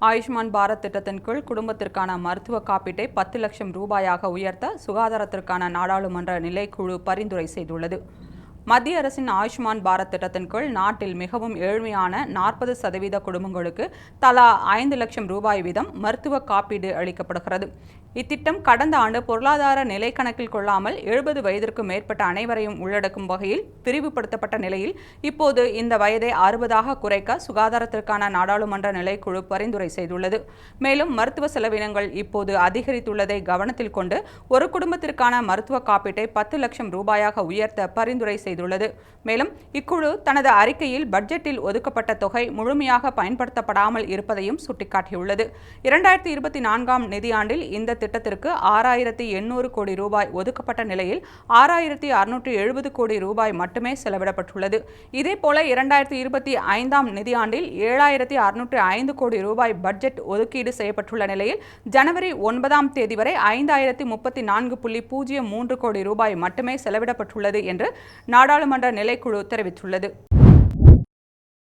ஆயுஷ்மான் பாரத் திட்டத்தின் கீழ் குடும்பத்திற்கான மருத்துவ காப்பீட்டை 10 லட்சம் ரூபாயாக உயர்த்த சுகாதாரத்திற்கான நாடாளுமன்ற நிலைக்குழு பரிந்துரை செய்துள்ளது. மத்திய அரசின் ஆயுஷ்மான் பாரத் திட்டத்தின் கீழ் நாட்டில் மிகவும் ஏழ்மையான 40% குடும்பங்களுக்கு தலா 5 லட்சம் ரூபாய் வீதம் மருத்துவ காப்பீடு அளிக்கப்படுகிறது. இத்திட்டம் கடந்த ஆண்டு பொருளாதார நிலை கணக்கில் கொள்ளாமல் 70 வயதிற்கு மேற்பட்ட அனைவரையும் உள்ளடக்கும் வகையில் விரிவுபடுத்தப்பட்ட நிலையில் இப்போது இந்த வயதை 60ஆக குறைக்க சுகாதாரத்திற்கான நாடாளுமன்ற நிலைக்குழு பரிந்துரை செய்துள்ளது. மேலும் மருத்துவ செலவினங்கள் இப்போது அதிகரித்துள்ளதை கவனத்தில் கொண்டு ஒரு குடும்பத்திற்கான மருத்துவ காப்பீட்டை 10 லட்சம் ரூபாயாக உயர்த்த பரிந்துரை செய்துள்ளது. மேலும் இக்குழு தனது அறிக்கையில் பட்ஜெட்டில் ஒதுக்கப்பட்ட தொகை முழுமையாக பயன்படுத்தப்படாமல் இருப்பதையும் சுட்டிக்காட்டியுள்ளது. 2024ஆம் நிதியாண்டில் இந்த திட்டத்திற்கு 6800 கோடி ரூபாய் ஒதுக்கப்பட்ட நிலையில் 6670 கோடி ரூபாய் மட்டுமே செலவிடப்பட்டுள்ளது. இதேபோல 2025ஆம் நிதியாண்டில் 7605 கோடி ரூபாய் பட்ஜெட் ஒதுக்கீடு செய்யப்பட்டுள்ள நிலையில் ஜனவரி 9ஆம் தேதி வரை 5034.03 கோடி ரூபாய் மட்டுமே செலவிடப்பட்டுள்ளது என்று நாடாளுமன்ற நிலைக்குழு தெரிவித்துள்ளது.